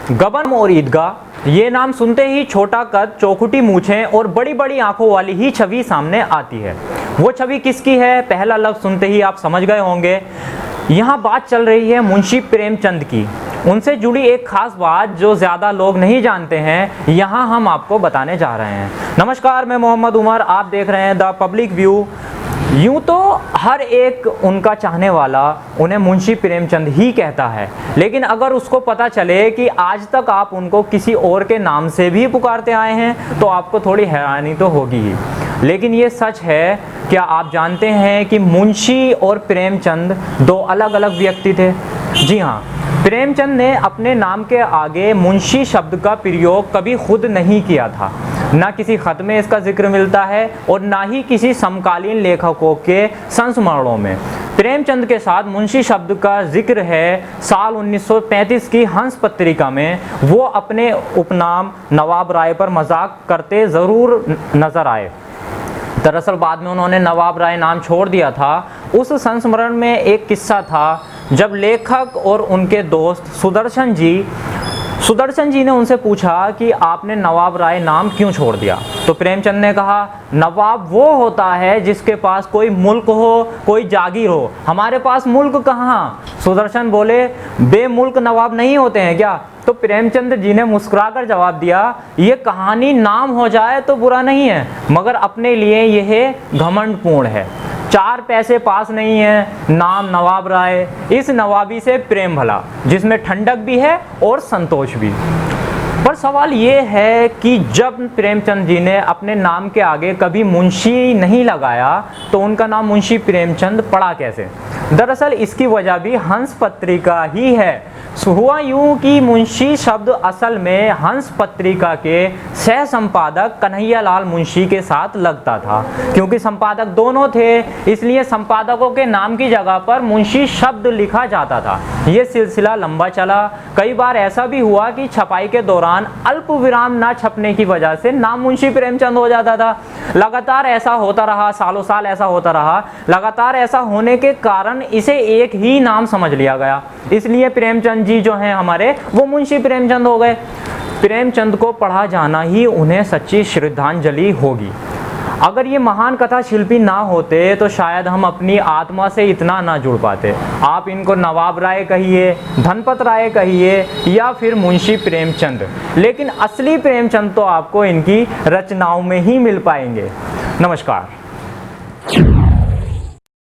गबन और ईदगाह, ये नाम सुनते ही छोटा कद, चौखुटी मूछें और बड़ी बड़ी आंखों वाली ही छवि सामने आती है। वो छवि किसकी है, पहला लफ्ज़ सुनते ही आप समझ गए होंगे। यहाँ बात चल रही है मुंशी प्रेमचंद की। उनसे जुड़ी एक खास बात जो ज़्यादा लोग नहीं जानते हैं, यहाँ हम आपको बताने जा रहे हैं। नमस्कार, मैं मोहम्मद उमर, आप देख रहे हैं द पब्लिक व्यू। यूँ तो हर एक उनका चाहने वाला उन्हें मुंशी प्रेमचंद ही कहता है, लेकिन अगर उसको पता चले कि आज तक आप उनको किसी और के नाम से भी पुकारते आए हैं तो आपको थोड़ी हैरानी तो होगी ही। लेकिन ये सच है। क्या आप जानते हैं कि मुंशी और प्रेमचंद दो अलग अलग व्यक्ति थे? जी हाँ, प्रेमचंद ने अपने नाम के आगे मुंशी शब्द का प्रयोग कभी खुद नहीं किया था। ना किसी खत में इसका जिक्र मिलता है और ना ही किसी समकालीन लेखकों के संस्मरणों में। प्रेमचंद के साथ मुंशी शब्द का जिक्र है साल 1935 की हंस पत्रिका में। वो अपने उपनाम नवाब राय पर मजाक करते ज़रूर नज़र आए। दरअसल बाद में उन्होंने नवाब राय नाम छोड़ दिया था। उस संस्मरण में एक किस्सा था जब लेखक और उनके दोस्त सुदर्शन जी ने उनसे पूछा कि आपने नवाब राय नाम क्यों छोड़ दिया। तो प्रेमचंद ने कहा, नवाब वो होता है जिसके पास कोई मुल्क हो, कोई जागीर हो, हमारे पास मुल्क कहाँ। सुदर्शन बोले, बेमुल्क नवाब नहीं होते हैं क्या? तो प्रेमचंद जी ने मुस्कुराकर जवाब दिया, ये कहानी नाम हो जाए तो बुरा नहीं है, मगर अपने लिए यह घमंडपूर्ण है। 4 पैसे पास नहीं है, नाम नवाब राय, इस नवाबी से प्रेम भला, जिसमें ठंडक भी है और संतोष भी। पर सवाल ये है कि जब प्रेमचंद जी ने अपने नाम के आगे कभी मुंशी नहीं लगाया तो उनका नाम मुंशी प्रेमचंद पड़ा कैसे? दरअसल इसकी वजह भी हंस पत्रिका ही है। हुआ यूं कि मुंशी शब्द असल में हंस पत्रिका के सह संपादक कन्हैयालाल मुंशी के साथ लगता था। क्योंकि संपादक दोनों थे, इसलिए संपादकों के नाम की जगह पर मुंशी शब्द लिखा जाता था। ये सिलसिला लंबा चला। कई बार ऐसा भी हुआ कि छपाई के दौरान अल्प विराम ना छपने की वजह से नाम मुंशी प्रेमचंद हो जाता था। लगातार ऐसा होता रहा, सालों साल ऐसा होता रहा। लगातार ऐसा होने के कारण इसे एक ही नाम समझ लिया गया, इसलिए प्रेमचंद जी जो हैं हमारे, वो मुंशी प्रेमचंद हो गए। प्रेमचंद को पढ़ा जाना ही उन्हें सच्ची श्रद्धांजलि होगी। अगर ये महान कथा शिल्पी ना होते तो शायद हम अपनी आत्मा से इतना ना जुड़ पाते। आप इनको नवाब राय कहिए, धनपत राय कहिए या फिर मुंशी प्रेमचंद, लेकिन असली प्रेमचंद तो आपको इनकी रचनाओं में ही मिल पाएंगे। नमस्कार।